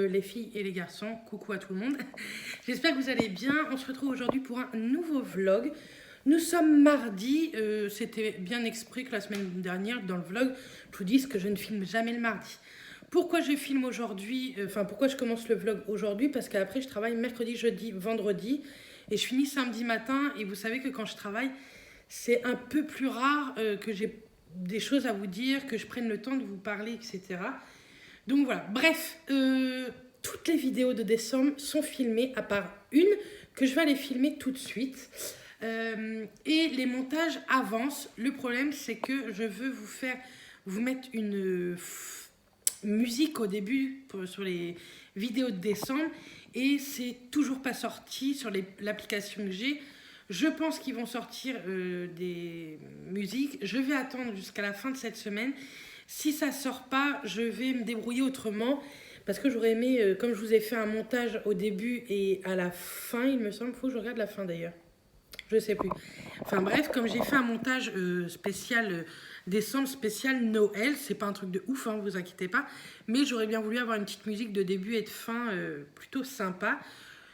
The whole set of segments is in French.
les filles et les garçons, coucou à tout le monde. J'espère que vous allez bien. On se retrouve aujourd'hui pour un nouveau vlog. Nous sommes mardi, c'était bien exprès que la semaine dernière dans le vlog, je vous dise que je ne filme jamais le mardi. Pourquoi je filme aujourd'hui, pourquoi je commence le vlog aujourd'hui? Parce qu'après je travaille mercredi, jeudi, vendredi et je finis samedi matin. Et vous savez que quand je travaille, c'est un peu plus rare que j'ai des choses à vous dire, que je prenne le temps de vous parler, etc. Donc voilà, bref, toutes les vidéos de décembre sont filmées, à part une, que je vais aller filmer tout de suite. Et les montages avancent. Le problème, c'est que je veux vous mettre une musique au début sur les vidéos de décembre. Et c'est toujours pas sorti sur l'application que j'ai. Je pense qu'ils vont sortir des musiques. Je vais attendre jusqu'à la fin de cette semaine. Si ça sort pas, je vais me débrouiller autrement. Parce que j'aurais aimé, comme je vous ai fait un montage au début et à la fin, il me semble, il faut que je regarde la fin d'ailleurs. Je sais plus. Enfin bref, comme j'ai fait un montage spécial décembre, spécial Noël, c'est pas un truc de ouf, vous inquiétez pas. Mais j'aurais bien voulu avoir une petite musique de début et de fin plutôt sympa.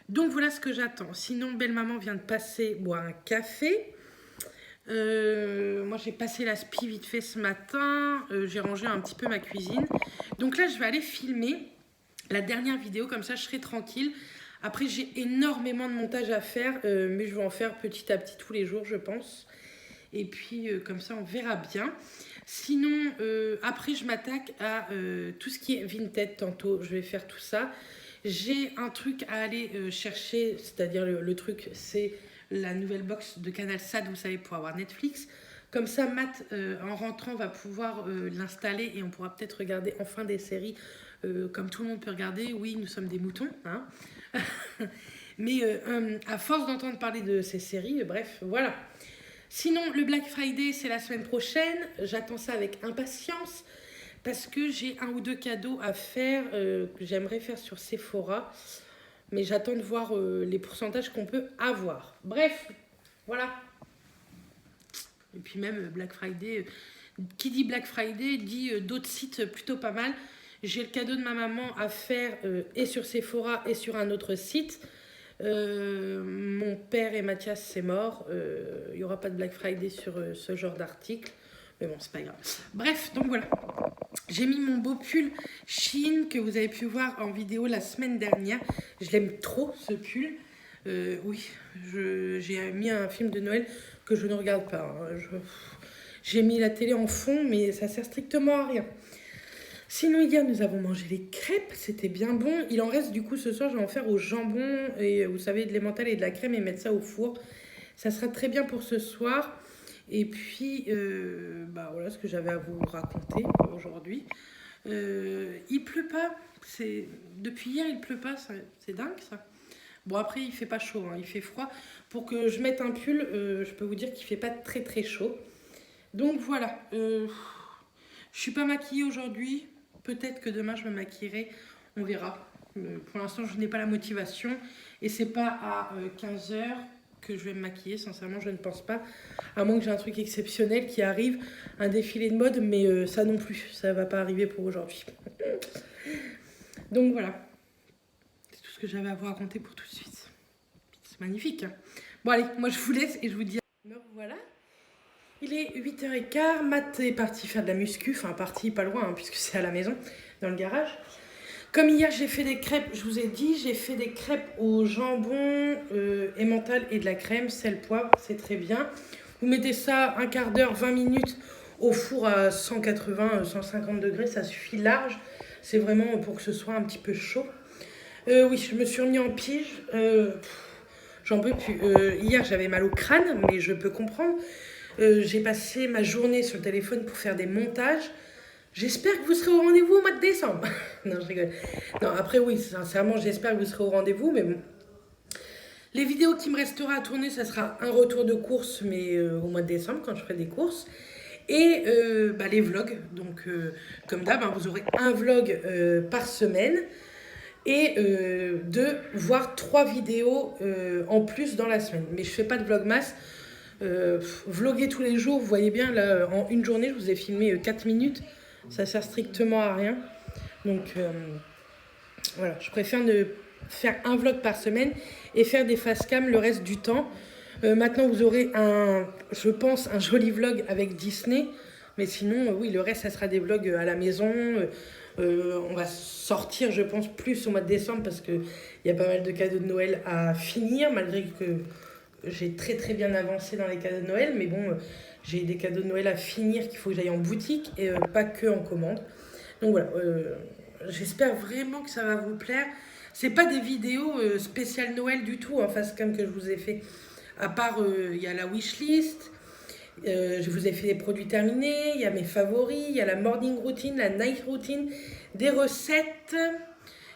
Donc voilà ce que j'attends. Sinon, belle maman vient de passer boire un café. Moi j'ai passé la spi vite fait ce matin. J'ai rangé un petit peu ma cuisine. Donc là je vais aller filmer la dernière vidéo, comme ça je serai tranquille. Après j'ai énormément de montage à faire, mais je vais en faire petit à petit tous les jours je pense. Et puis comme ça on verra bien. Sinon après je m'attaque à tout ce qui est Vinted. Tantôt je vais faire tout ça. J'ai un truc à aller chercher, c'est-à-dire le truc, c'est la nouvelle box de Canal SAD, vous savez, pour avoir Netflix. Comme ça, Matt, en rentrant, va pouvoir l'installer et on pourra peut-être regarder enfin des séries comme tout le monde peut regarder. Oui, nous sommes des moutons, hein. Mais à force d'entendre parler de ces séries, bref, voilà. Sinon, le Black Friday, c'est la semaine prochaine. J'attends ça avec impatience. Parce que j'ai un ou deux cadeaux à faire que j'aimerais faire sur Sephora. Mais j'attends de voir les pourcentages qu'on peut avoir. Bref, voilà. Et puis même Black Friday, qui dit Black Friday dit d'autres sites plutôt pas mal. J'ai le cadeau de ma maman à faire et sur Sephora et sur un autre site. Mon père et Mathias, c'est mort. Il n'y aura pas de Black Friday sur ce genre d'article. Mais bon, c'est pas grave. Bref, donc voilà. J'ai mis mon beau pull Shein que vous avez pu voir en vidéo la semaine dernière. Je l'aime trop, ce pull. Oui, j'ai mis un film de Noël que je ne regarde pas. J'ai mis la télé en fond, mais ça sert strictement à rien. Sinon, hier, nous avons mangé des crêpes. C'était bien bon. Il en reste, du coup, ce soir, je vais en faire au jambon. Et vous savez, de l'emmental et de la crème et mettre ça au four. Ça sera très bien pour ce soir. Et puis, voilà ce que j'avais à vous raconter aujourd'hui. Il pleut pas. Depuis hier, il pleut pas. C'est dingue, ça. Bon, après, il fait pas chaud. Il fait froid. Pour que je mette un pull, je peux vous dire qu'il fait pas très, très chaud. Donc, voilà. Je suis pas maquillée aujourd'hui. Peut-être que demain, je me maquillerai. On verra. Pour l'instant, je n'ai pas la motivation. Et c'est pas à 15h que je vais me maquiller, sincèrement je ne pense pas, à moins que j'ai un truc exceptionnel qui arrive, un défilé de mode, mais ça non plus, ça va pas arriver pour aujourd'hui. Donc voilà, c'est tout ce que j'avais à vous raconter pour tout de suite. C'est magnifique, hein. Bon allez, moi je vous laisse et je vous dis me voilà. Il est 8h15, Matt est parti faire de la muscu, enfin parti pas loin puisque c'est à la maison, dans le garage. Comme hier, j'ai fait des crêpes, je vous ai dit, j'ai fait des crêpes au jambon, emmental et de la crème, sel, poivre, c'est très bien. Vous mettez ça un quart d'heure, 20 minutes au four à 180, 150 degrés, ça suffit large. C'est vraiment pour que ce soit un petit peu chaud. Oui, je me suis remis en pige, j'en peux plus. Hier, j'avais mal au crâne, mais je peux comprendre. J'ai passé ma journée sur le téléphone pour faire des montages. J'espère que vous serez au rendez-vous au mois de décembre. Non, je rigole. Non, après, oui, sincèrement, j'espère que vous serez au rendez-vous, mais bon. Les vidéos qui me restera à tourner, ça sera un retour de course, mais au mois de décembre, quand je ferai des courses. Et les vlogs. Donc, comme d'hab, vous aurez un vlog par semaine. Et 2, voire 3 vidéos en plus dans la semaine. Mais je ne fais pas de vlogmas. Vloguer tous les jours, vous voyez bien, là, en une journée, je vous ai filmé 4 minutes. Ça sert strictement à rien. Donc Voilà, je préfère ne faire un vlog par semaine et faire des face cam le reste du temps. Maintenant, vous aurez je pense, un joli vlog avec Disney. Mais sinon, oui, le reste, ça sera des vlogs à la maison. On va sortir, je pense, plus au mois de décembre parce qu'il y a pas mal de cadeaux de Noël à finir, malgré que j'ai très très bien avancé dans les cadeaux de Noël. Mais bon, j'ai des cadeaux de Noël à finir qu'il faut que j'aille en boutique et pas que en commande. Donc voilà, j'espère vraiment que ça va vous plaire. C'est pas des vidéos spéciales Noël du tout, en face cam que je vous ai fait. À part, il y a la wishlist, je vous ai fait des produits terminés, il y a mes favoris, il y a la morning routine, la night routine, des recettes.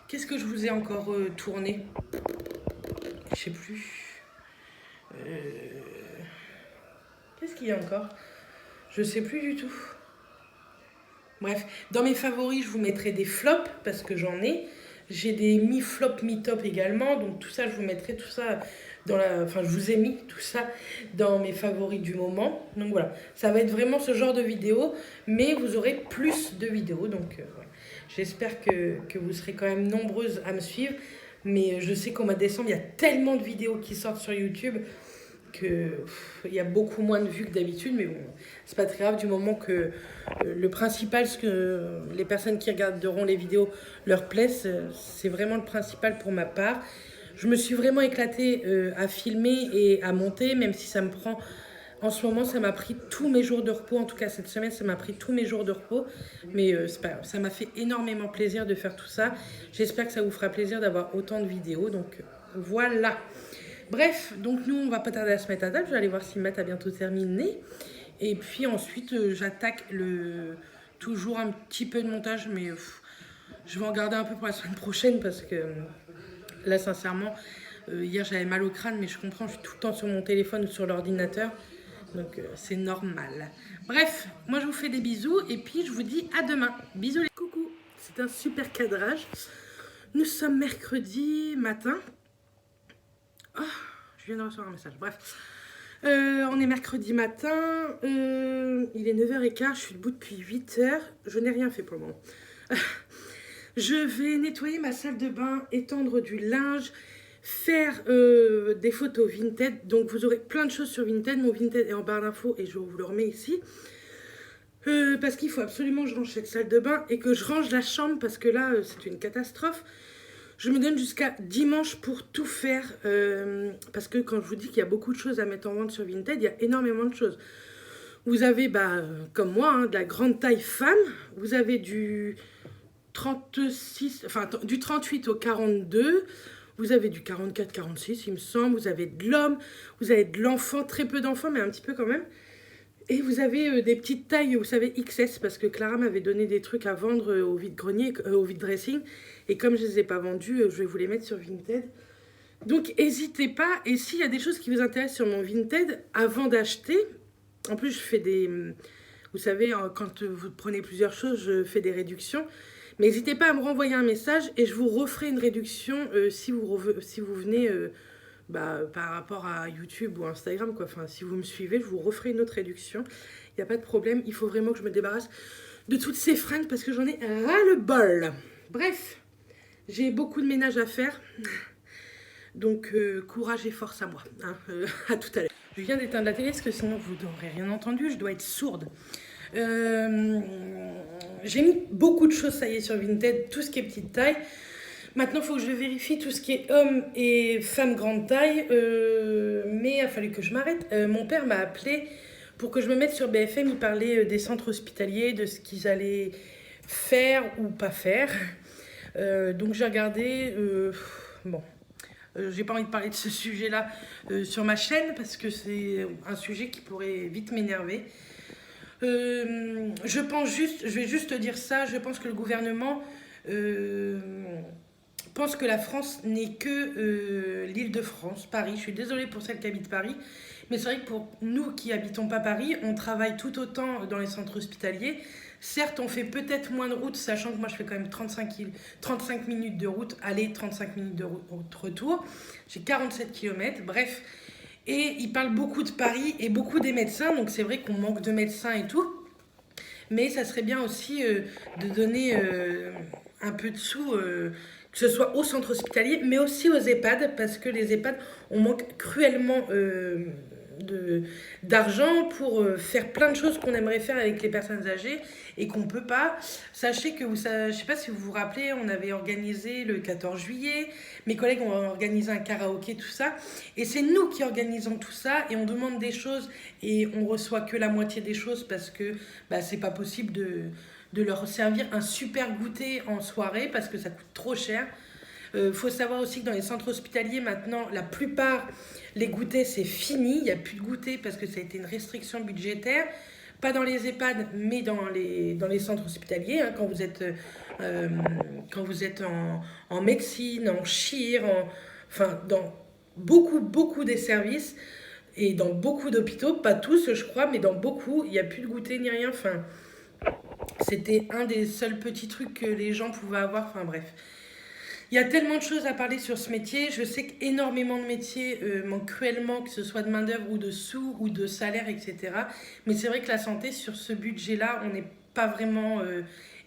Qu'est-ce que je vous ai encore tourné? Je sais plus. Qu'est-ce qu'il y a encore? Je sais plus du tout. Bref, dans mes favoris, je vous mettrai des flops parce que j'en ai. J'ai des mi-flop, mi-top également. Donc tout ça, je vous mettrai tout ça Enfin, je vous ai mis tout ça dans mes favoris du moment. Donc voilà, ça va être vraiment ce genre de vidéo. Mais vous aurez plus de vidéos. Donc voilà. J'espère que vous serez quand même nombreuses à me suivre. Mais je sais qu'au mois de décembre, il y a tellement de vidéos qui sortent sur YouTube il y a beaucoup moins de vues que d'habitude, mais bon, c'est pas très grave du moment que le principal, ce que les personnes qui regarderont les vidéos leur plaisent, c'est vraiment le principal pour ma part. Je me suis vraiment éclatée à filmer et à monter, même si ça me prend... En ce moment, ça m'a pris tous mes jours de repos, en tout cas cette semaine, ça m'a pris tous mes jours de repos, mais c'est pas grave, ça m'a fait énormément plaisir de faire tout ça. J'espère que ça vous fera plaisir d'avoir autant de vidéos, donc voilà. Bref, donc nous, on va pas tarder à se mettre à table. Je vais aller voir si Matt a bientôt terminé. Et puis ensuite, j'attaque toujours un petit peu de montage, mais je vais en garder un peu pour la semaine prochaine parce que là, sincèrement, hier, j'avais mal au crâne, mais je comprends, je suis tout le temps sur mon téléphone ou sur l'ordinateur. Donc, c'est normal. Bref, moi, je vous fais des bisous et puis je vous dis à demain. Bisous les coucous. C'est un super cadrage. Nous sommes mercredi matin. Oh, je viens de recevoir un message. Bref, on est mercredi matin. Il est 9h15. Je suis debout depuis 8h. Je n'ai rien fait pour le moment. Je vais nettoyer ma salle de bain, étendre du linge, faire des photos Vinted. Donc, vous aurez plein de choses sur Vinted. Mon Vinted est en barre d'infos et je vous le remets ici. Parce qu'il faut absolument que je range cette salle de bain et que je range la chambre parce que là, c'est une catastrophe. Je me donne jusqu'à dimanche pour tout faire, parce que quand je vous dis qu'il y a beaucoup de choses à mettre en vente sur Vinted, il y a énormément de choses. Vous avez, comme moi, hein, de la grande taille femme, vous avez du 36, enfin du 38 au 42, vous avez du 44, 46, il me semble, vous avez de l'homme, vous avez de l'enfant, très peu d'enfants, mais un petit peu quand même. Et vous avez des petites tailles, vous savez, XS, parce que Clara m'avait donné des trucs à vendre au vide-grenier, au vide-dressing. Et comme je ne les ai pas vendus, je vais vous les mettre sur Vinted. Donc, n'hésitez pas. Et s'il y a des choses qui vous intéressent sur mon Vinted, avant d'acheter, en plus, je fais des... Vous savez, quand vous prenez plusieurs choses, je fais des réductions. Mais n'hésitez pas à me renvoyer un message et je vous referai une réduction si vous venez... par rapport à YouTube ou Instagram, quoi. Enfin, si vous me suivez, je vous referai une autre réduction. Il n'y a pas de problème. Il faut vraiment que je me débarrasse de toutes ces fringues parce que j'en ai ras-le-bol. Bref, j'ai beaucoup de ménage à faire. Donc, courage et force à moi. Hein. À tout à l'heure. Je viens d'éteindre la télé parce que sinon vous n'aurez rien entendu. Je dois être sourde. J'ai mis beaucoup de choses, ça y est, sur Vinted. Tout ce qui est petite taille. Maintenant, il faut que je vérifie tout ce qui est homme et femme grande taille. Mais il a fallu que je m'arrête. Mon père m'a appelé pour que je me mette sur BFM. Il parlait des centres hospitaliers, de ce qu'ils allaient faire ou pas faire. Donc j'ai regardé. J'ai pas envie de parler de ce sujet-là sur ma chaîne parce que c'est un sujet qui pourrait vite m'énerver. Je vais juste dire ça. Je pense que le gouvernement... pense que la France n'est que l'Île-de-France, Paris. Je suis désolée pour celles qui habitent Paris, mais c'est vrai que pour nous qui habitons pas Paris, on travaille tout autant dans les centres hospitaliers. Certes, on fait peut-être moins de route, sachant que moi je fais quand même 35 minutes de route, aller 35 minutes de route retour. J'ai 47 km, bref. Et ils parlent beaucoup de Paris et beaucoup des médecins, donc c'est vrai qu'on manque de médecins et tout. Mais ça serait bien aussi de donner un peu de sous que ce soit au centre hospitalier, mais aussi aux EHPAD, parce que les EHPAD, on manque cruellement d'argent pour faire plein de choses qu'on aimerait faire avec les personnes âgées et qu'on ne peut pas. Sachez que, je ne sais pas si vous vous rappelez, on avait organisé le 14 juillet, mes collègues ont organisé un karaoké, tout ça, et c'est nous qui organisons tout ça, et on demande des choses, et on reçoit que la moitié des choses, parce que c'est pas possible de leur servir un super goûter en soirée, parce que ça coûte trop cher. Faut savoir aussi que dans les centres hospitaliers, maintenant, la plupart, les goûters, c'est fini. Il n'y a plus de goûter parce que ça a été une restriction budgétaire. Pas dans les EHPAD, mais dans les centres hospitaliers. Hein, quand vous êtes en médecine, en chir, enfin, dans beaucoup des services et dans beaucoup d'hôpitaux, pas tous, je crois, mais dans beaucoup, il n'y a plus de goûter ni rien. Enfin, c'était un des seuls petits trucs que les gens pouvaient avoir. Enfin, bref. Il y a tellement de choses à parler sur ce métier. Je sais qu'énormément de métiers manquent cruellement, que ce soit de main-d'œuvre ou de sous ou de salaire, etc. Mais c'est vrai que la santé, sur ce budget-là, on n'est pas vraiment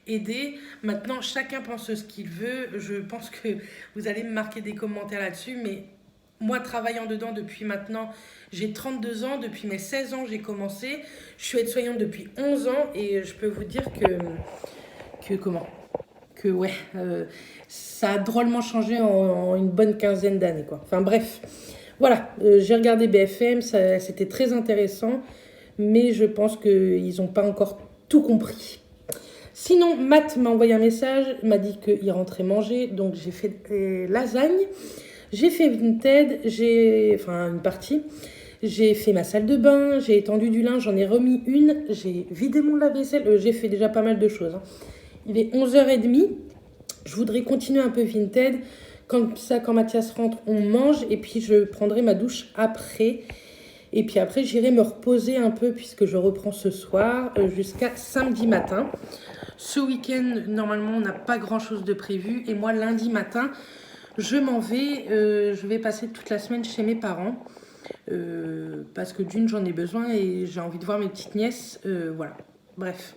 aidé. Maintenant, chacun pense ce qu'il veut. Je pense que vous allez me marquer des commentaires là-dessus. Mais moi, travaillant dedans depuis maintenant, j'ai 32 ans. Depuis mes 16 ans, j'ai commencé. Je suis aide-soignante depuis 11 ans. Et je peux vous dire que ouais, ça a drôlement changé en une bonne quinzaine d'années, quoi. Enfin bref, voilà, j'ai regardé BFM, c'était très intéressant, mais je pense qu'ils n'ont pas encore tout compris. Sinon, Matt m'a envoyé un message, m'a dit qu'il rentrait manger, donc j'ai fait des lasagnes, j'ai fait Vinted, une partie, j'ai fait ma salle de bain, j'ai étendu du linge, j'en ai remis une, j'ai vidé mon lave-vaisselle, j'ai fait déjà pas mal de choses, hein. Il est 11h30. Je voudrais continuer un peu Vinted. Quand Mathias rentre, on mange. Et puis, je prendrai ma douche après. Et puis après, j'irai me reposer un peu puisque je reprends ce soir jusqu'à samedi matin. Ce week-end, normalement, on n'a pas grand-chose de prévu. Et moi, lundi matin, je m'en vais. Je vais passer toute la semaine chez mes parents. Parce que d'une, j'en ai besoin et j'ai envie de voir mes petites nièces. Voilà. Bref.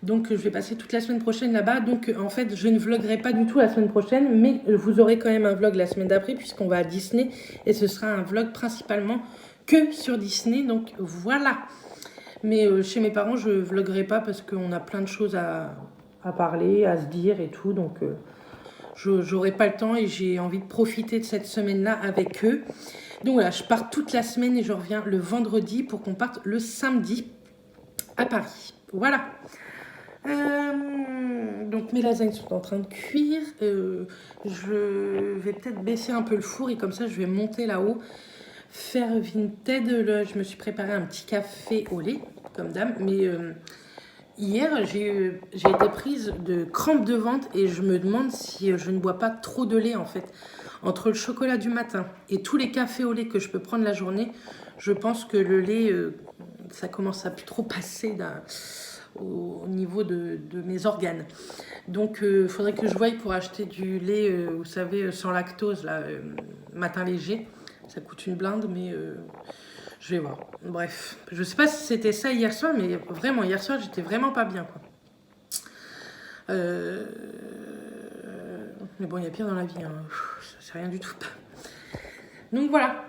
Donc, je vais passer toute la semaine prochaine là-bas. Donc, en fait, je ne vloguerai pas du tout la semaine prochaine, mais vous aurez quand même un vlog la semaine d'après, puisqu'on va à Disney. Et ce sera un vlog principalement que sur Disney. Donc, voilà. Mais chez mes parents, je ne vloguerai pas parce qu'on a plein de choses à parler, à se dire et tout. Donc, je n'aurai pas le temps et j'ai envie de profiter de cette semaine-là avec eux. Donc, voilà, je pars toute la semaine et je reviens le vendredi pour qu'on parte le samedi à Paris. Voilà. Donc mes lasagnes sont en train de cuire. Je vais peut-être baisser un peu le four et comme ça je vais monter là-haut, faire Vinted. Là, je me suis préparé un petit café au lait, comme dame. Mais hier, j'ai été prise de crampes de ventre et je me demande si je ne bois pas trop de lait en fait. Entre le chocolat du matin et tous les cafés au lait que je peux prendre la journée, je pense que le lait, ça commence à plus trop passer au niveau de mes organes. Donc, il faudrait que je voie pour acheter du lait, vous savez, sans lactose, là, matin léger. Ça coûte une blinde, mais je vais voir. Bref, je sais pas si c'était ça hier soir, mais vraiment, hier soir, j'étais vraiment pas bien, quoi. Mais bon, il y a pire dans la vie, hein. C'est rien du tout. Donc voilà.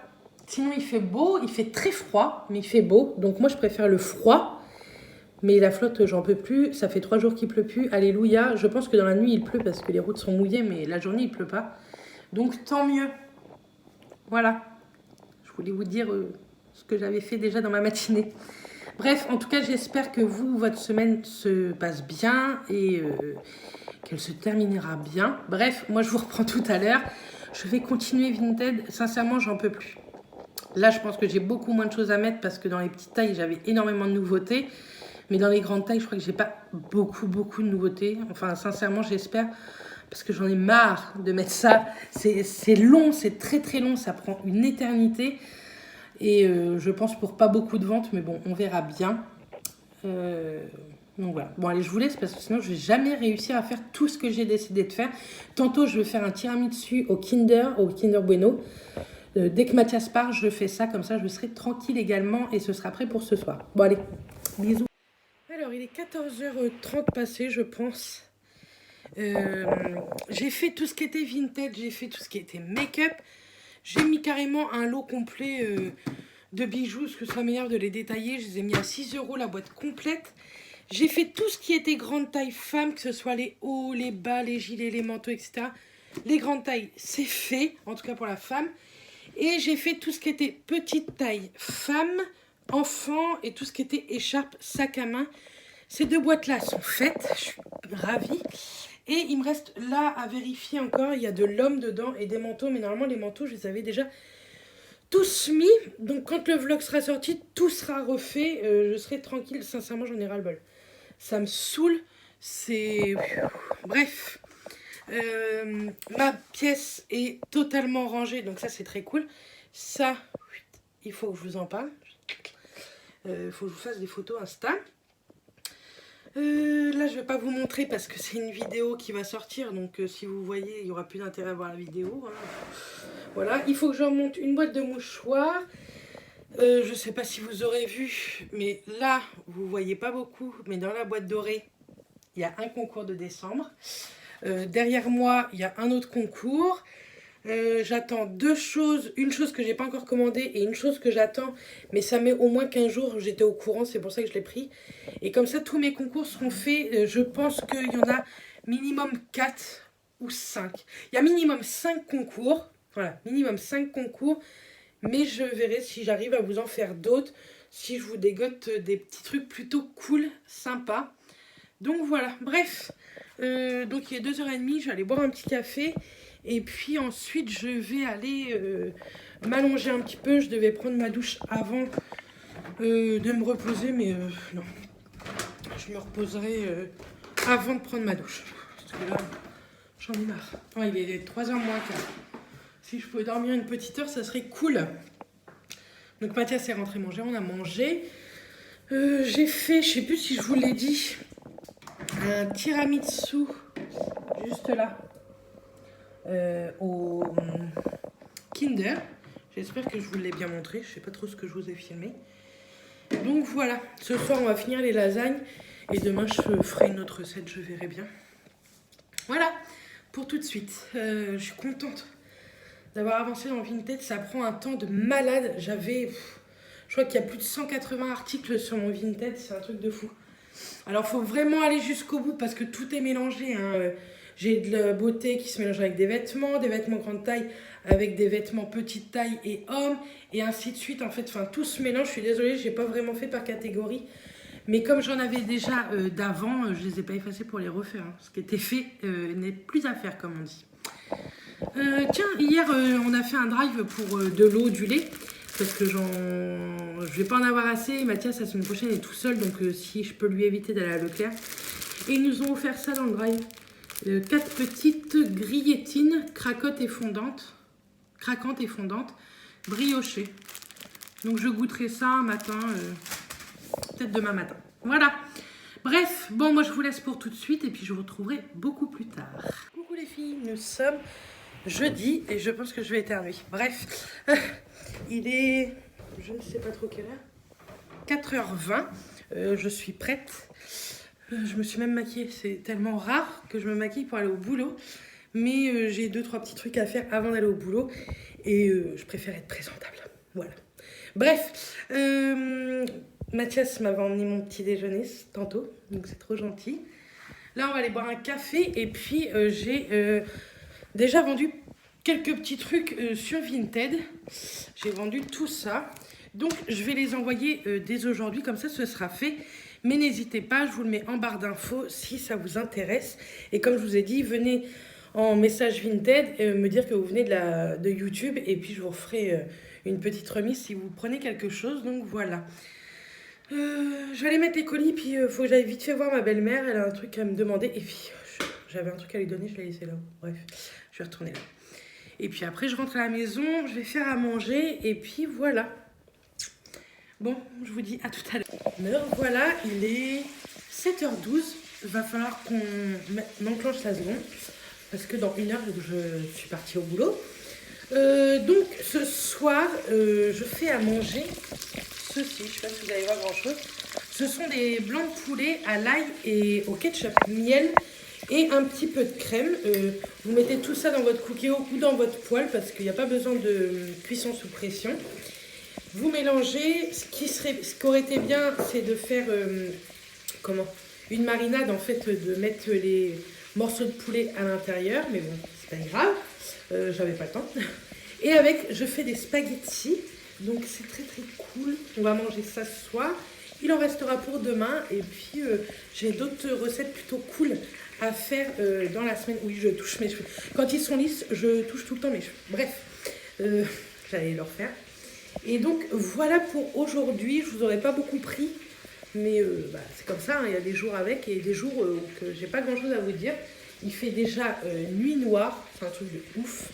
Sinon, il fait beau, il fait très froid, mais il fait beau. Donc moi, je préfère le froid. Mais la flotte, j'en peux plus. Ça fait 3 jours qu'il pleut plus. Alléluia. Je pense que dans la nuit, il pleut parce que les routes sont mouillées, mais la journée, il pleut pas. Donc, tant mieux. Voilà. Je voulais vous dire ce que j'avais fait déjà dans ma matinée. Bref, en tout cas, j'espère que vous, votre semaine se passe bien et qu'elle se terminera bien. Bref, moi, je vous reprends tout à l'heure. Je vais continuer Vinted. Sincèrement, j'en peux plus. Là, je pense que j'ai beaucoup moins de choses à mettre parce que dans les petites tailles, j'avais énormément de nouveautés. Mais dans les grandes tailles, je crois que j'ai pas beaucoup de nouveautés. Enfin, sincèrement, j'espère. Parce que j'en ai marre de mettre ça. C'est long, c'est très long. Ça prend une éternité. Et je pense pour pas beaucoup de ventes. Mais bon, on verra bien. Donc voilà. Bon, allez, je vous laisse parce que sinon, je vais jamais réussir à faire tout ce que j'ai décidé de faire. Tantôt, je vais faire un tiramisu au Kinder Bueno. Dès que Mathias part, je fais ça. Comme ça, je serai tranquille également. Et ce sera prêt pour ce soir. Bon, allez. Bisous. Alors, il est 14h30 passé, je pense. J'ai fait tout ce qui était vintage, j'ai fait tout ce qui était make-up. J'ai mis carrément un lot complet de bijoux, parce que ça m'énerve de les détailler. Je les ai mis à 6 € la boîte complète. J'ai fait tout ce qui était grande taille femme, que ce soit les hauts, les bas, les gilets, les manteaux, etc. Les grandes tailles, c'est fait, en tout cas pour la femme. Et j'ai fait tout ce qui était petite taille femme, enfant et tout ce qui était écharpe, sac à main. Ces 2 boîtes-là sont faites, je suis ravie. Et il me reste là à vérifier encore, il y a de l'homme dedans et des manteaux. Mais normalement, les manteaux, je les avais déjà tous mis. Donc quand le vlog sera sorti, tout sera refait. Je serai tranquille, sincèrement, j'en ai ras-le-bol. Ça me saoule, c'est... Bref. Ma pièce est totalement rangée, donc ça, c'est très cool. Ça, il faut que je vous en parle. Il faut que je vous fasse des photos Insta. Là, je vais pas vous montrer parce que c'est une vidéo qui va sortir. Donc, si vous voyez, il n'y aura plus d'intérêt à voir la vidéo. Hein. Voilà, il faut que je remonte une boîte de mouchoirs. Je sais pas si vous aurez vu, mais là, vous voyez pas beaucoup. Mais dans la boîte dorée, il y a un concours de décembre. Derrière moi, il y a un autre concours. J'attends 2 choses, une chose que j'ai pas encore commandée et une chose que j'attends, mais ça met au moins 15 jours, j'étais au courant, c'est pour ça que je l'ai pris. Et comme ça, tous mes concours seront faits, je pense qu'il y en a minimum 4 ou 5. Il y a minimum 5 concours, voilà, minimum 5 concours, mais je verrai si j'arrive à vous en faire d'autres, si je vous dégote des petits trucs plutôt cool, sympas. Donc voilà, bref, donc il est 2h30, je vais aller boire un petit café. Et puis ensuite, je vais aller m'allonger un petit peu. Je devais prendre ma douche avant de me reposer, mais non. Je me reposerai avant de prendre ma douche. Parce que là, j'en ai marre. Ouais, il est 3h moins quart. Si je pouvais dormir une petite heure, ça serait cool. Donc Mathias est rentré manger, on a mangé. J'ai fait, je sais plus si je vous l'ai dit, un tiramisu, juste là. Au Kinder. J'espère que je vous l'ai bien montré. Je sais pas trop ce que je vous ai filmé. Donc voilà. Ce soir, on va finir les lasagnes. Et demain, je ferai une autre recette. Je verrai bien. Voilà. Pour tout de suite. Je suis contente d'avoir avancé dans Vinted. Ça prend un temps de malade. Je crois qu'il y a plus de 180 articles sur mon Vinted. C'est un truc de fou. Alors, il faut vraiment aller jusqu'au bout parce que tout est mélangé. Hein. J'ai de la beauté qui se mélange avec des vêtements grande taille, avec des vêtements petite taille et hommes, et ainsi de suite. En fait, enfin, tout se mélange. Je suis désolée, je n'ai pas vraiment fait par catégorie. Mais comme j'en avais déjà d'avant, je ne les ai pas effacés pour les refaire. Hein. Ce qui était fait n'est plus à faire, comme on dit. Tiens, hier, on a fait un drive pour de l'eau, du lait. Parce que je vais pas en avoir assez. Mathias, la semaine prochaine, est tout seul. Donc, si je peux lui éviter d'aller à Leclerc. Et ils nous ont offert ça dans le drive. 4 petites grillettines craquantes et fondantes, briochées. Donc je goûterai ça un matin, peut-être demain matin. Voilà. Bref, bon, moi je vous laisse pour tout de suite et puis je vous retrouverai beaucoup plus tard. Coucou les filles, nous sommes jeudi et je pense que je vais éternuer. Bref, il est, je ne sais pas trop quelle heure, 4h20, je suis prête. Je me suis même maquillée, c'est tellement rare que je me maquille pour aller au boulot. Mais j'ai 2-3 petits trucs à faire avant d'aller au boulot. Et je préfère être présentable. Voilà. Bref, Mathias m'avait emmené mon petit déjeuner tantôt. Donc c'est trop gentil. Là, on va aller boire un café. Et puis, j'ai déjà vendu quelques petits trucs sur Vinted. J'ai vendu tout ça. Donc, je vais les envoyer dès aujourd'hui. Comme ça, ce sera fait. Mais n'hésitez pas, je vous le mets en barre d'infos si ça vous intéresse. Et comme je vous ai dit, venez en message Vinted me dire que vous venez de YouTube. Et puis je vous referai une petite remise si vous prenez quelque chose. Donc voilà. Je vais aller mettre les colis. Puis il faut que j'aille vite fait voir ma belle-mère. Elle a un truc à me demander. Et puis j'avais un truc à lui donner, je l'ai laissé là. Bref, je vais retourner là. Et puis après, je rentre à la maison. Je vais faire à manger. Et puis voilà. Bon, je vous dis à tout à l'heure. Voilà, il est 7h12. Il va falloir qu'on enclenche la seconde. Parce que dans 1 heure, je suis partie au boulot. Donc, ce soir, je fais à manger ceci. Je ne sais pas si vous allez voir grand-chose. Ce sont des blancs de poulet à l'ail et au ketchup miel. et un petit peu de crème. Vous mettez tout ça dans votre cookéo ou dans votre poêle parce qu'il n'y a pas besoin de cuisson sous pression. Vous mélangez. Ce qui aurait été bien, c'est de faire une marinade, en fait, de mettre les morceaux de poulet à l'intérieur. Mais bon, c'est pas grave, j'avais pas le temps. Et avec, je fais des spaghettis. Donc c'est très très cool. On va manger ça ce soir. Il en restera pour demain. Et puis j'ai d'autres recettes plutôt cool à faire dans la semaine. Oui, je touche mes cheveux. Quand ils sont lisses, je touche tout le temps mes cheveux. Bref, j'allais leur faire. Et donc voilà pour aujourd'hui. Je vous aurais pas beaucoup pris. Mais c'est comme ça, hein. Il y a des jours avec et des jours où j'ai pas grand chose à vous dire. Il fait déjà nuit noire. C'est un truc de ouf.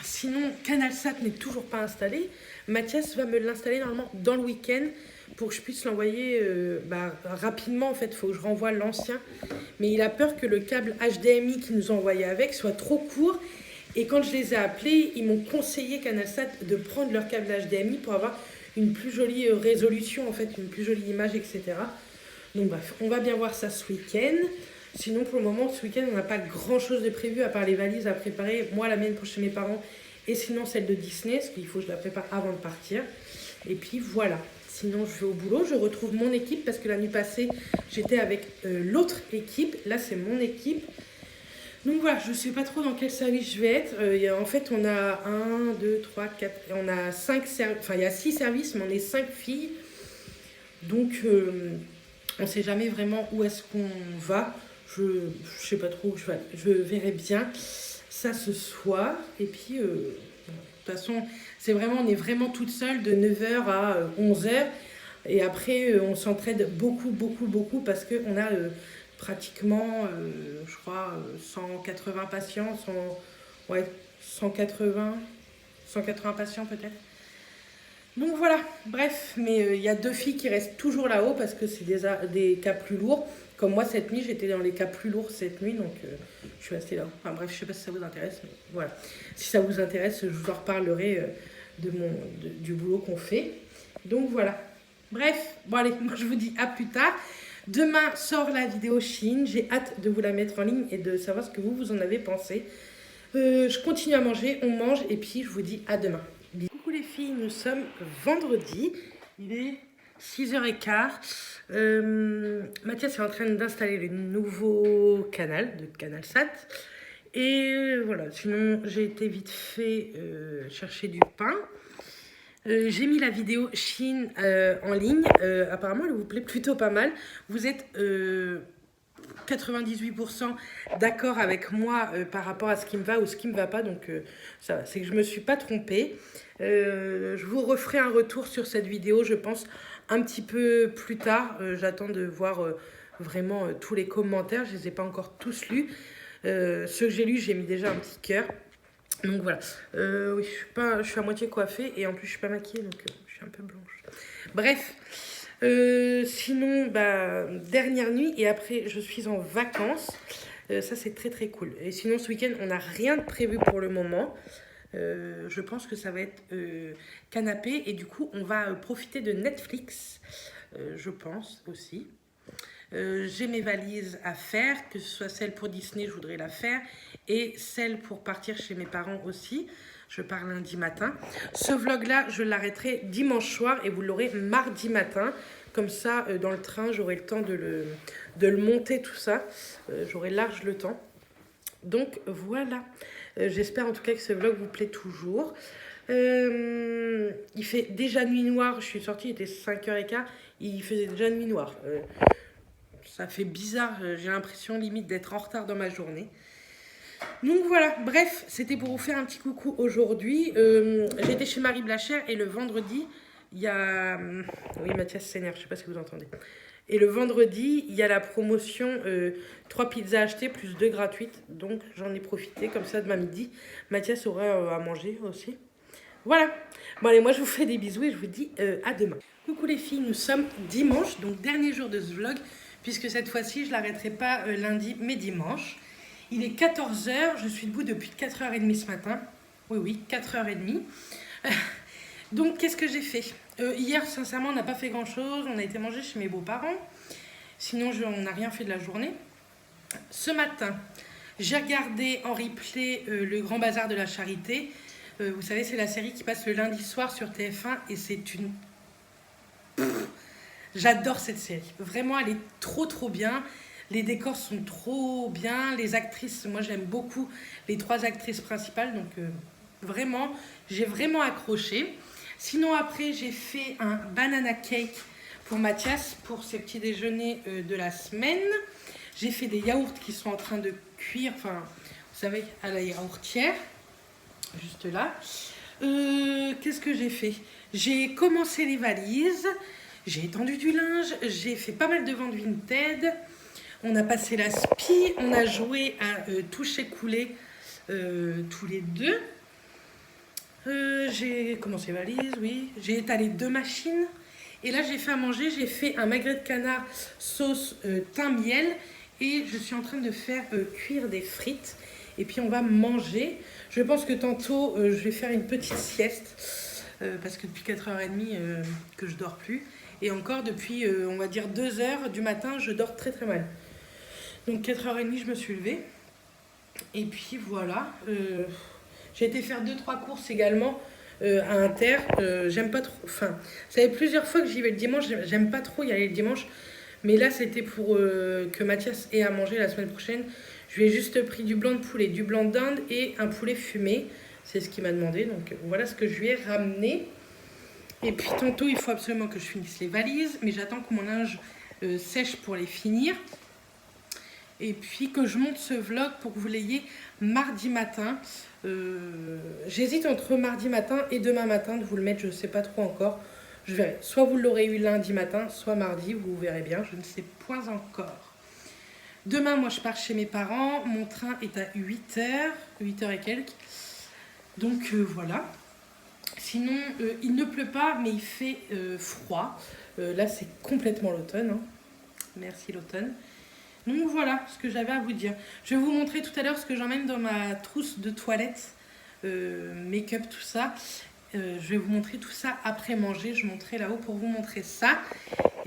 Sinon, CanalSat n'est toujours pas installé. Mathias va me l'installer normalement dans le week-end pour que je puisse l'envoyer rapidement. En fait, il faut que je renvoie l'ancien. Mais il a peur que le câble HDMI qu'il nous a envoyé avec soit trop court. Et quand je les ai appelés, ils m'ont conseillé, CanalSat, de prendre leur câble HDMI pour avoir une plus jolie résolution, en fait, une plus jolie image, etc. Donc bref, on va bien voir ça ce week-end. Sinon, pour le moment, ce week-end, on n'a pas grand-chose de prévu à part les valises à préparer. Moi, la mienne pour chez mes parents et sinon celle de Disney, parce qu'il faut que je la prépare avant de partir. Et puis voilà. Sinon, je vais au boulot. Je retrouve mon équipe parce que la nuit passée, j'étais avec l'autre équipe. Là, c'est mon équipe. Donc voilà, je ne sais pas trop dans quel service je vais être. En fait, on a 1, 2, 3, 4... On a 5 services. Enfin, il y a 6 services, mais on est 5 filles. Donc, on ne sait jamais vraiment où est-ce qu'on va. Je ne sais pas trop où je vais. Je verrai bien ça ce soir. Et puis, de toute façon, on est vraiment toute seule de 9h à 11h. Et après, on s'entraide beaucoup, beaucoup, beaucoup parce qu'on a pratiquement, je crois, 180 patients. 180 patients peut-être. Donc voilà, bref, mais il y a 2 filles qui restent toujours là-haut parce que c'est des cas plus lourds. Comme moi, cette nuit, j'étais dans les cas plus lourds cette nuit, donc je suis restée là. Enfin bref, je sais pas si ça vous intéresse, mais voilà. Si ça vous intéresse, je vous en reparlerai du boulot qu'on fait. Donc voilà. Bref, bon allez, moi je vous dis à plus tard. Demain sort la vidéo Shein. J'ai hâte de vous la mettre en ligne et de savoir ce que vous en avez pensé. Je continue à manger, on mange et puis je vous dis à demain. Coucou les filles, nous sommes vendredi, il est 6h15. Mathias est en train d'installer le nouveau canal de CanalSat. Et voilà, sinon j'ai été vite fait chercher du pain. J'ai mis la vidéo Shein en ligne. Apparemment, elle vous plaît plutôt pas mal. Vous êtes 98% d'accord avec moi par rapport à ce qui me va ou ce qui me va pas. Donc, ça va. C'est que je me suis pas trompée. Je vous referai un retour sur cette vidéo, je pense, un petit peu plus tard. J'attends de voir vraiment tous les commentaires. Je les ai pas encore tous lus. Ceux que j'ai lus, j'ai mis déjà un petit cœur. Donc voilà, oui, je suis à moitié coiffée et en plus je suis pas maquillée, donc je suis un peu blanche. Bref, sinon, dernière nuit et après je suis en vacances. Ça c'est très très cool. Et sinon ce week-end on n'a rien de prévu pour le moment. Je pense que ça va être canapé et du coup on va profiter de Netflix, je pense aussi. J'ai mes valises à faire, que ce soit celle pour Disney, je voudrais la faire, et celle pour partir chez mes parents aussi. Je pars lundi matin. Ce vlog-là, je l'arrêterai dimanche soir et vous l'aurez mardi matin. Comme ça, dans le train, j'aurai le temps de le monter, tout ça. J'aurai large le temps. Donc, voilà. J'espère en tout cas que ce vlog vous plaît toujours. Il fait déjà nuit noire. Je suis sortie, il était 5h15. Il faisait déjà nuit noire. Ça fait bizarre, j'ai l'impression limite d'être en retard dans ma journée. Donc voilà, bref, c'était pour vous faire un petit coucou aujourd'hui. J'étais chez Marie Blachère et le vendredi, il y a... Oui, Mathias s'énerve, je sais pas si vous entendez. Et le vendredi, il y a la promotion 3 pizzas achetées plus 2 gratuites. Donc j'en ai profité, comme ça, demain midi. Mathias aura à manger aussi. Voilà. Bon allez, moi je vous fais des bisous et je vous dis à demain. Coucou les filles, nous sommes dimanche, donc dernier jour de ce vlog. Puisque cette fois-ci, je ne l'arrêterai pas lundi, mais dimanche. Il est 14h, je suis debout depuis 4h30 ce matin. Oui, 4h30. Donc, qu'est-ce que j'ai fait hier, sincèrement, on n'a pas fait grand-chose. On a été manger chez mes beaux-parents. Sinon, on n'a rien fait de la journée. Ce matin, j'ai regardé en replay le Grand Bazar de la Charité. Vous savez, c'est la série qui passe le lundi soir sur TF1 et c'est une... J'adore cette série. Vraiment, elle est trop bien. Les décors sont trop bien. Les actrices, moi j'aime beaucoup les 3 actrices principales. Donc vraiment, j'ai vraiment accroché. Sinon après, j'ai fait un banana cake pour Mathias pour ses petits déjeuners de la semaine. J'ai fait des yaourts qui sont en train de cuire. Enfin, vous savez, à la yaourtière. Juste là. Qu'est-ce que j'ai fait? J'ai commencé les valises. J'ai étendu du linge, j'ai fait pas mal de ventes Vinted, on a passé la spi, on a joué à toucher couler tous les deux. J'ai commencé les valises, oui. J'ai étalé 2 machines. Et là, j'ai fait à manger, j'ai fait un magret de canard sauce thym miel. Et je suis en train de faire cuire des frites. Et puis, on va manger. Je pense que tantôt, je vais faire une petite sieste. Parce que depuis 4h30 que je dors plus. Et encore depuis, on va dire 2h du matin, je dors très mal. Donc 4h30, je me suis levée. Et puis voilà. J'ai été faire 2-3 courses également à Inter. J'aime pas trop. Enfin, ça fait plusieurs fois que j'y vais le dimanche. J'aime pas trop y aller le dimanche. Mais là, c'était pour que Mathias ait à manger la semaine prochaine. Je lui ai juste pris du blanc de poulet, du blanc d'Inde et un poulet fumé. C'est ce qu'il m'a demandé. Donc voilà ce que je lui ai ramené. Et puis tantôt, il faut absolument que je finisse les valises, mais j'attends que mon linge sèche pour les finir. Et puis que je monte ce vlog pour que vous l'ayez mardi matin. J'hésite entre mardi matin et demain matin de vous le mettre, je ne sais pas trop encore. Je verrai. Soit vous l'aurez eu lundi matin, soit mardi, vous verrez bien, je ne sais point encore. Demain, moi, je pars chez mes parents. Mon train est à 8h, 8h et quelques. Donc voilà. Sinon, il ne pleut pas, mais il fait froid. Là, c'est complètement l'automne. Hein. Merci l'automne. Donc voilà ce que j'avais à vous dire. Je vais vous montrer tout à l'heure ce que j'emmène dans ma trousse de toilette. Make-up, tout ça. Je vais vous montrer tout ça après manger. Je monterai là-haut pour vous montrer ça.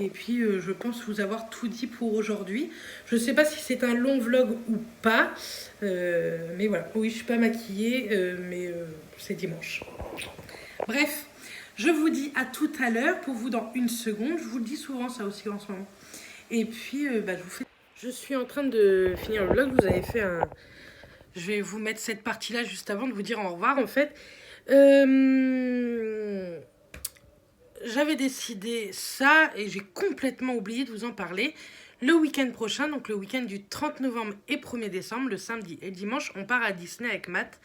Et puis, je pense vous avoir tout dit pour aujourd'hui. Je ne sais pas si c'est un long vlog ou pas. Mais voilà. Oui, je ne suis pas maquillée, mais c'est dimanche. Bref, je vous dis à tout à l'heure, pour vous dans 1 seconde. Je vous le dis souvent ça aussi en ce moment. Et puis, je vous fais... Je suis en train de finir le vlog. Vous avez fait un... Je vais vous mettre cette partie-là juste avant de vous dire au revoir, en fait. J'avais décidé ça et j'ai complètement oublié de vous en parler. Le week-end prochain, donc le week-end du 30 novembre et 1er décembre, le samedi et le dimanche, on part à Disney avec Matt.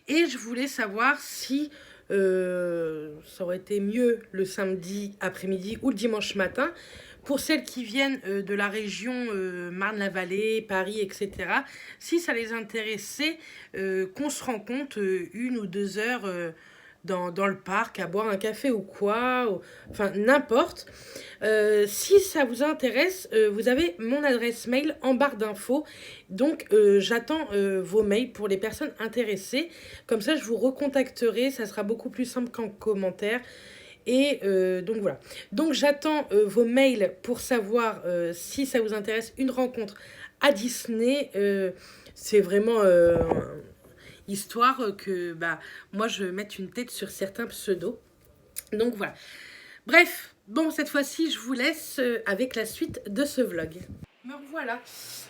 Et je voulais savoir si... ça aurait été mieux le samedi après-midi ou le dimanche matin. Pour celles qui viennent de la région Marne-la-Vallée, Paris, etc., si ça les intéressait, qu'on se rencontre 1 ou 2 heures dans le parc à boire un café ou quoi, enfin n'importe. Si ça vous intéresse, vous avez mon adresse mail en barre d'infos. Donc j'attends vos mails pour les personnes intéressées. Comme ça, je vous recontacterai. Ça sera beaucoup plus simple qu'en commentaire. Et donc voilà. Donc j'attends vos mails pour savoir si ça vous intéresse une rencontre à Disney. C'est vraiment histoire que moi je mette une tête sur certains pseudos. Donc voilà. Bref, bon, cette fois-ci, je vous laisse avec la suite de ce vlog. Me voilà.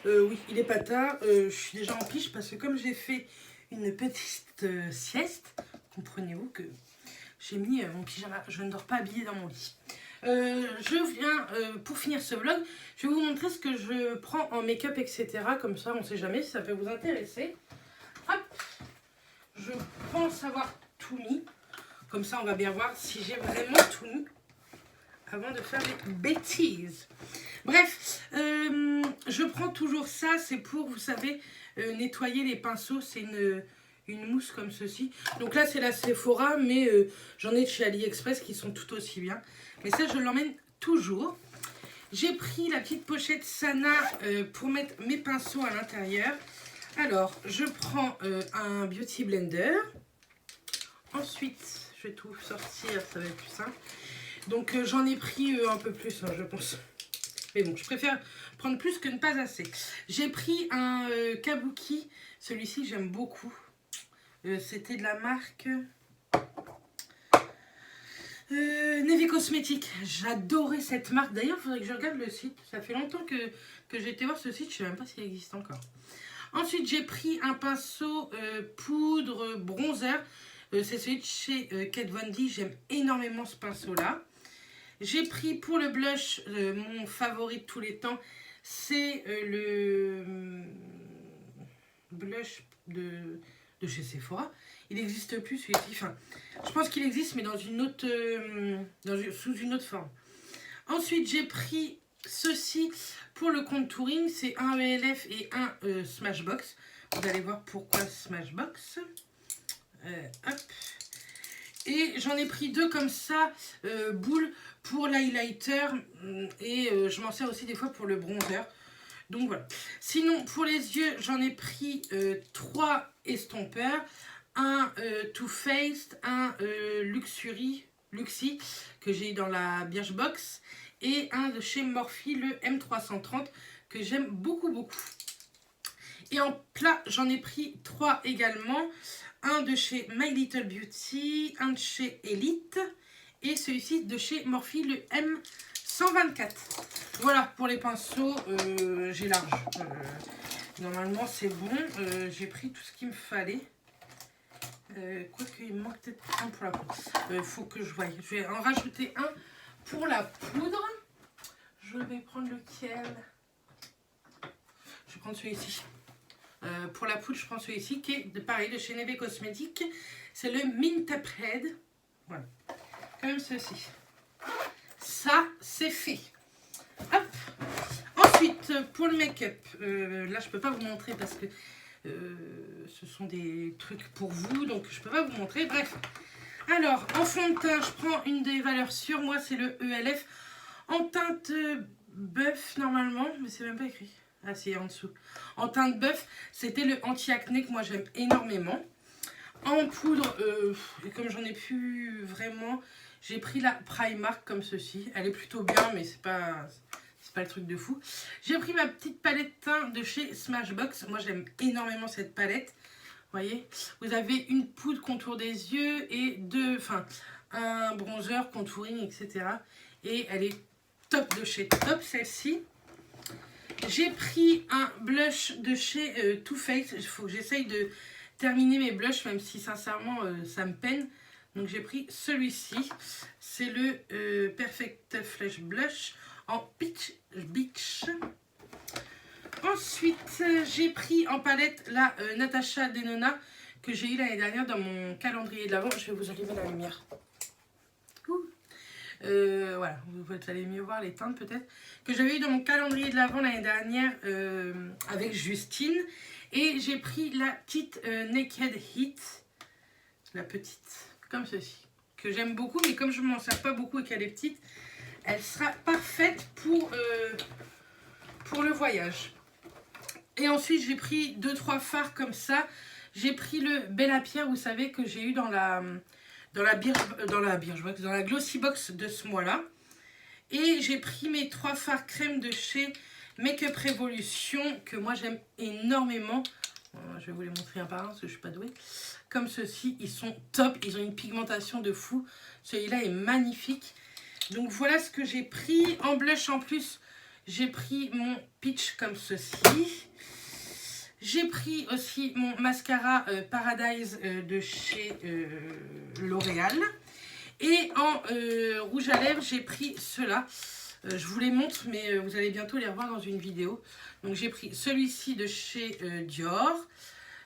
Oui, il est pas tard. Je suis déjà en piche parce que comme j'ai fait une petite sieste, comprenez-vous que j'ai mis mon pyjama. Je ne dors pas habillée dans mon lit. Je viens, pour finir ce vlog, je vais vous montrer ce que je prends en make-up, etc. Comme ça, on ne sait jamais si ça peut vous intéresser. Hop. Je pense avoir tout mis. Comme ça, on va bien voir si j'ai vraiment tout mis avant de faire des bêtises. Bref, je prends toujours ça. C'est pour, vous savez, nettoyer les pinceaux. C'est une mousse comme ceci. Donc là, c'est la Sephora, mais j'en ai de chez AliExpress qui sont tout aussi bien. Mais ça, je l'emmène toujours. J'ai pris la petite pochette Sana pour mettre mes pinceaux à l'intérieur. Alors, je prends un Beauty Blender. Ensuite, je vais tout sortir, ça va être plus simple. Donc, j'en ai pris un peu plus, hein, je pense. Mais bon, je préfère prendre plus que ne pas assez. J'ai pris un kabuki. Celui-ci, j'aime beaucoup. C'était de la marque Neve Cosmetics. J'adorais cette marque. D'ailleurs, il faudrait que je regarde le site. Ça fait longtemps que j'ai été voir ce site. Je ne sais même pas s'il existe encore. Ensuite, j'ai pris un pinceau poudre bronzer. C'est celui de chez Kat Von D. J'aime énormément ce pinceau-là. J'ai pris pour le blush, mon favori de tous les temps. C'est le blush de chez Sephora. Il n'existe plus celui-ci. Enfin, je pense qu'il existe, mais dans une autre, sous une autre forme. Ensuite, j'ai pris ceci pour le contouring. C'est un ELF et un Smashbox. Vous allez voir pourquoi Smashbox. Hop. Et j'en ai pris deux comme ça, boules pour l'highlighter. Et je m'en sers aussi des fois pour le bronzer. Donc voilà. Sinon, pour les yeux, j'en ai pris 3 estompeurs. Un Too Faced, un Luxie que j'ai dans la Birchbox et un de chez Morphe, le M330 que j'aime beaucoup. Et en plat, j'en ai pris 3 également. Un de chez My Little Beauty, un de chez Elite et celui-ci de chez Morphe, le M124. Voilà, pour les pinceaux, j'ai large. Normalement, c'est bon. J'ai pris tout ce qu'il me fallait. Quoique, il me manque peut-être un pour la poudre. Faut que je voie. Je vais en rajouter un pour la poudre. Je vais prendre lequel? Je vais prendre celui-ci. Pour la poudre, je prends celui-ci qui est pareil de chez Neve Cosmetics. C'est le Mint Red. Voilà. Comme ceci. Ça, c'est fait. Hop. Ensuite, pour le make-up, là, je ne peux pas vous montrer parce que ce sont des trucs pour vous, donc je ne peux pas vous montrer. Bref. Alors, en fond de teint, je prends une des valeurs sûres. Moi, c'est le ELF en teinte bœuf, normalement, mais c'est même pas écrit. Ah, c'est en dessous. En teinte bœuf, c'était le anti-acné que moi, j'aime énormément. En poudre, et comme j'en ai plus vraiment, j'ai pris la Primark comme ceci. Elle est plutôt bien, mais c'est pas le truc de fou. J'ai pris ma petite palette teint de chez Smashbox. Moi, j'aime énormément cette palette. Vous voyez, vous avez une poudre contour des yeux et un bronzer, contouring, etc. Et elle est top de chez top, celle-ci. J'ai pris un blush de chez Too Faced. Il faut que j'essaye de terminer mes blushs, même si sincèrement ça me peine. Donc j'ai pris celui-ci. C'est le Perfect Flash Blush en Peach Beach. Ensuite, j'ai pris en palette la Natasha Denona que j'ai eu l'année dernière dans mon calendrier de l'Avent. Je vais vous allumer la lumière. Voilà, vous allez mieux voir les teintes peut-être. Que j'avais eu dans mon calendrier de l'Avent l'année dernière avec Justine. Et j'ai pris la petite Naked Heat. La petite, comme ceci. Que j'aime beaucoup, mais comme je ne m'en sers pas beaucoup et qu'elle est petite, elle sera parfaite pour le voyage. Et ensuite, j'ai pris 2-3 fards comme ça. J'ai pris le Bella Pierre, vous savez, que j'ai eu dans la Glossy Box de ce mois-là. Et j'ai pris mes 3 fards crème de chez Make-up Revolution, que moi j'aime énormément. Je vais vous les montrer un par un, parce que je ne suis pas douée. Comme ceci, ils sont top. Ils ont une pigmentation de fou. Celui-là est magnifique. Donc voilà ce que j'ai pris. En blush en plus, j'ai pris mon Peach comme ceci. J'ai pris aussi mon mascara Paradise de chez L'Oréal. Et en rouge à lèvres, j'ai pris ceux-là. Je vous les montre, mais vous allez bientôt les revoir dans une vidéo. Donc j'ai pris celui-ci de chez Dior.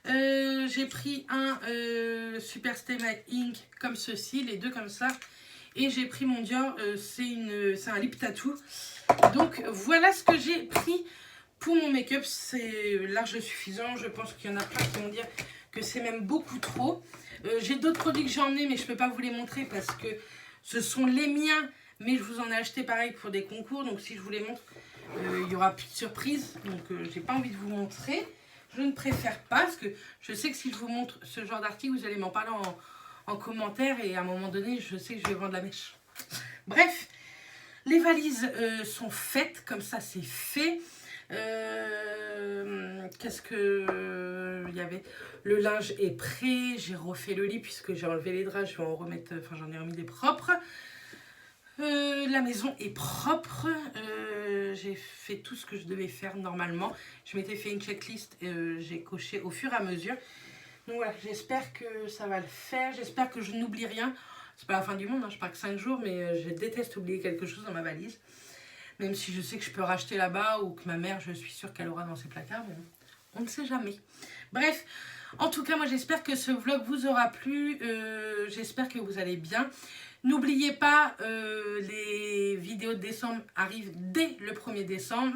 J'ai pris un Superstay Matte Ink comme ceci, les deux comme ça. Et j'ai pris mon Dior, c'est un lip tattoo. Donc voilà ce que j'ai pris pour mon make-up. C'est large suffisant. Je pense qu'il y en a plein qui vont dire que c'est même beaucoup trop. J'ai d'autres produits que j'ai emmenés, mais je ne peux pas vous les montrer parce que ce sont les miens. Mais je vous en ai acheté pareil pour des concours. Donc si je vous les montre, il y aura plus de surprise. Donc j'ai pas envie de vous montrer. Je ne préfère pas parce que je sais que si je vous montre ce genre d'article, vous allez m'en parler en commentaire. Et à un moment donné, je sais que je vais vendre la mèche. Bref. Les valises sont faites, comme ça c'est fait. Qu'est-ce que il y avait? Le linge est prêt, j'ai refait le lit puisque j'ai enlevé les draps, je vais en remettre, enfin j'en ai remis des propres. La maison est propre, j'ai fait tout ce que je devais faire normalement. Je m'étais fait une checklist, j'ai coché au fur et à mesure. Donc voilà, j'espère que ça va le faire, j'espère que je n'oublie rien. C'est pas la fin du monde, hein, je pars que 5 jours, mais je déteste oublier quelque chose dans ma valise. Même si je sais que je peux racheter là-bas ou que ma mère, je suis sûre qu'elle aura dans ses placards, mais on ne sait jamais. Bref, en tout cas, moi j'espère que ce vlog vous aura plu, j'espère que vous allez bien. N'oubliez pas, les vidéos de décembre arrivent dès le 1er décembre.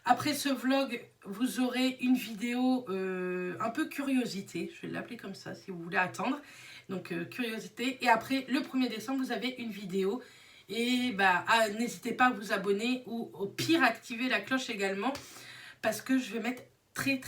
Après ce vlog, vous aurez une vidéo un peu curiosité, je vais l'appeler comme ça si vous voulez attendre. Donc curiosité. Et après le 1er décembre, vous avez une vidéo. Et bah, n'hésitez pas à vous abonner ou au pire activer la cloche également. Parce que je vais mettre très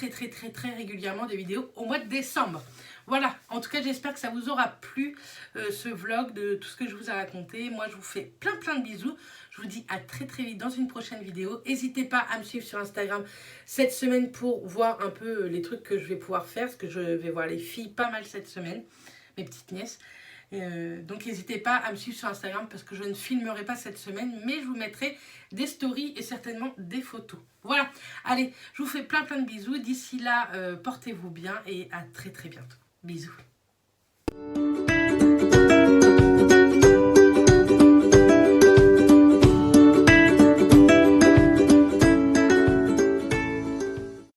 régulièrement des vidéos au mois de décembre. Voilà, en tout cas j'espère que ça vous aura plu ce vlog de tout ce que je vous ai raconté. Moi je vous fais plein de bisous. Je vous dis à très vite dans une prochaine vidéo. N'hésitez pas à me suivre sur Instagram cette semaine pour voir un peu les trucs que je vais pouvoir faire. Parce que je vais voir les filles pas mal cette semaine, mes petites nièces. Donc n'hésitez pas à me suivre sur Instagram parce que je ne filmerai pas cette semaine, mais je vous mettrai des stories et certainement des photos. Voilà, allez, je vous fais plein de bisous. D'ici là, portez-vous bien et à très bientôt. Bisous.